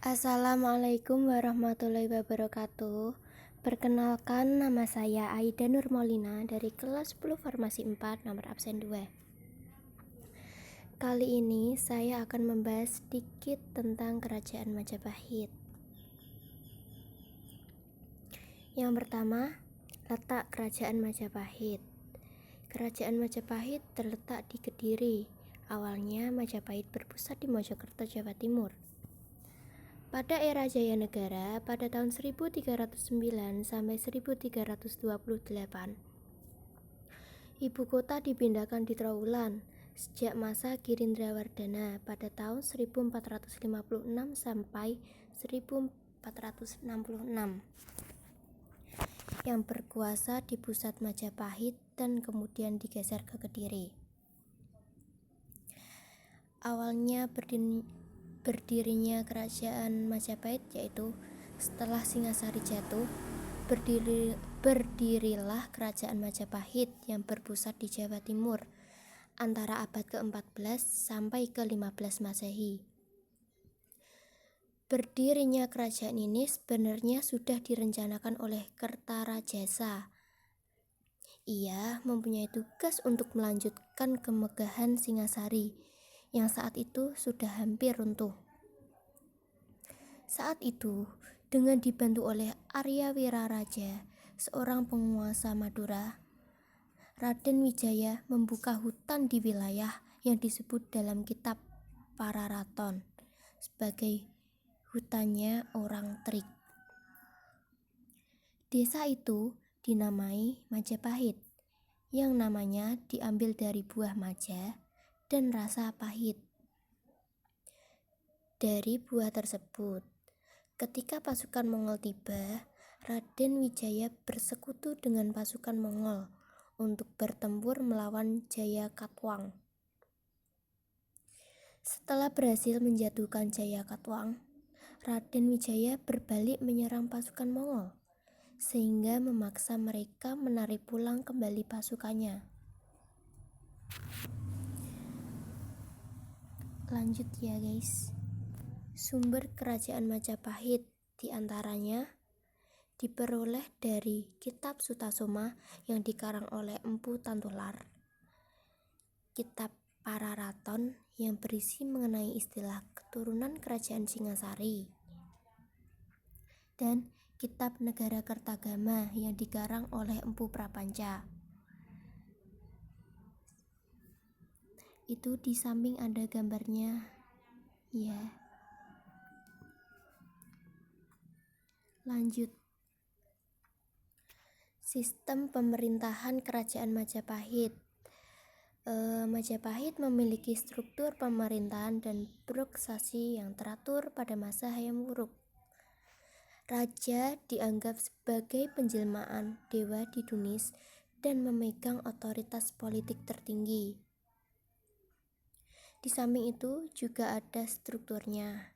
Assalamualaikum warahmatullahi wabarakatuh. Perkenalkan, nama saya Aida Nurmaulina dari kelas 10 Farmasi 4 nomor absen 2. Kali ini saya akan membahas sedikit tentang Kerajaan Majapahit. Yang pertama, letak Kerajaan Majapahit. Kerajaan Majapahit terletak di Kediri. Awalnya Majapahit berpusat di Mojokerto, Jawa Timur. Pada era Jaya Negara pada tahun 1309 sampai 1328, ibu kota dipindahkan di Trowulan sejak masa Girindrawardhana pada tahun 1456 sampai 1466, yang berkuasa di pusat Majapahit dan kemudian digeser ke Kediri. Awalnya berdirinya Kerajaan Majapahit yaitu setelah Singasari jatuh, berdirilah Kerajaan Majapahit yang berpusat di Jawa Timur antara abad ke-14 sampai ke-15 Masehi. Berdirinya kerajaan ini sebenarnya sudah direncanakan oleh Kertarajasa. Ia mempunyai tugas untuk melanjutkan kemegahan Singasari yang saat itu sudah hampir runtuh. Saat itu, dengan dibantu oleh Arya Wiraraja, seorang penguasa Madura, Raden Wijaya membuka hutan di wilayah yang disebut dalam kitab Pararaton sebagai hutannya orang Trik. Desa itu dinamai Majapahit, yang namanya diambil dari buah maja dan rasa pahit dari buah tersebut. Ketika pasukan Mongol tiba, Raden Wijaya bersekutu dengan pasukan Mongol untuk bertempur melawan Jayakatwang. Setelah berhasil menjatuhkan Jayakatwang, Raden Wijaya berbalik menyerang pasukan Mongol, sehingga memaksa mereka menarik pulang kembali pasukannya. Lanjut ya guys. Sumber Kerajaan Majapahit diantaranya diperoleh dari Kitab Sutasoma yang dikarang oleh Empu Tantular, Kitab Pararaton yang berisi mengenai istilah keturunan Kerajaan Singasari, dan Kitab Negara Kertagama yang dikarang oleh Empu Prapanca. Itu di samping ada gambarnya ya. Lanjut. Sistem pemerintahan Kerajaan Majapahit. Majapahit memiliki struktur pemerintahan dan birokrasi yang teratur pada masa Hayam Wuruk. Raja dianggap sebagai penjelmaan dewa di Tunis dan memegang otoritas politik tertinggi. Di samping itu juga ada strukturnya.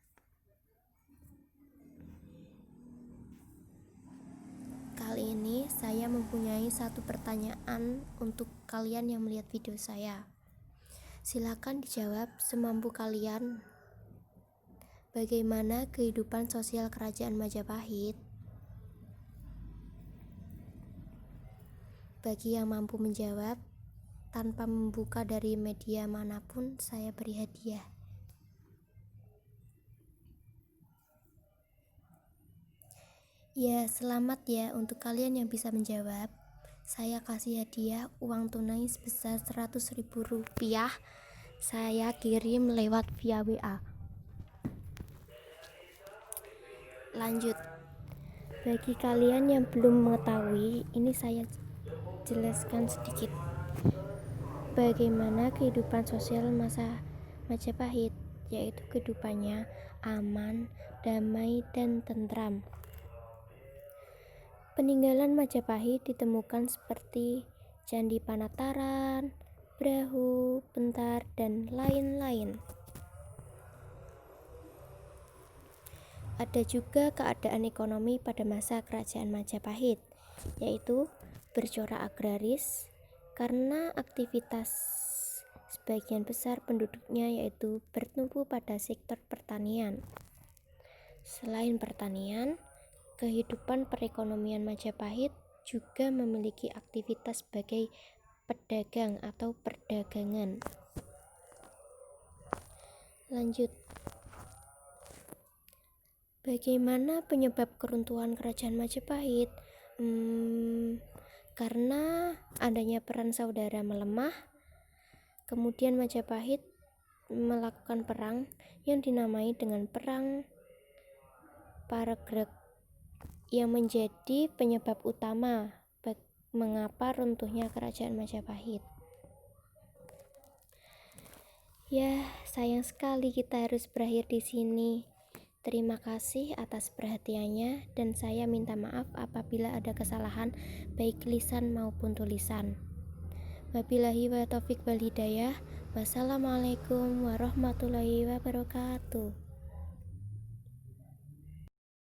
Kali ini saya mempunyai satu pertanyaan untuk kalian yang melihat video saya. Silakan dijawab semampu kalian. Bagaimana kehidupan sosial Kerajaan Majapahit? Bagi yang mampu menjawab tanpa membuka dari media manapun, saya beri hadiah. Ya, selamat ya untuk kalian yang bisa menjawab. Saya kasih hadiah uang tunai sebesar Rp100.000. Saya kirim lewat via WA. Lanjut. Bagi kalian yang belum mengetahui, ini saya jelaskan sedikit. Bagaimana kehidupan sosial masa Majapahit, yaitu kehidupannya aman, damai, dan tentram. Peninggalan Majapahit ditemukan seperti Candi Panataran, Brahu, Bentar, dan lain-lain. Ada juga keadaan ekonomi pada masa Kerajaan Majapahit, yaitu bercorak agraris karena aktivitas sebagian besar penduduknya yaitu bertumpu pada sektor pertanian. Selain pertanian, kehidupan perekonomian Majapahit juga memiliki aktivitas sebagai pedagang atau perdagangan. Lanjut. Bagaimana penyebab keruntuhan kerajaan Majapahit? Karena adanya peran saudara melemah, kemudian Majapahit melakukan perang yang dinamai dengan Perang Paregreg yang menjadi penyebab utama mengapa runtuhnya kerajaan Majapahit. Ya, sayang sekali kita harus berakhir di sini. Terima kasih atas perhatiannya dan saya minta maaf apabila ada kesalahan baik lisan maupun tulisan. Wabillahi wa taufiq wal hidayah. Wassalamualaikum warahmatullahi wabarakatuh.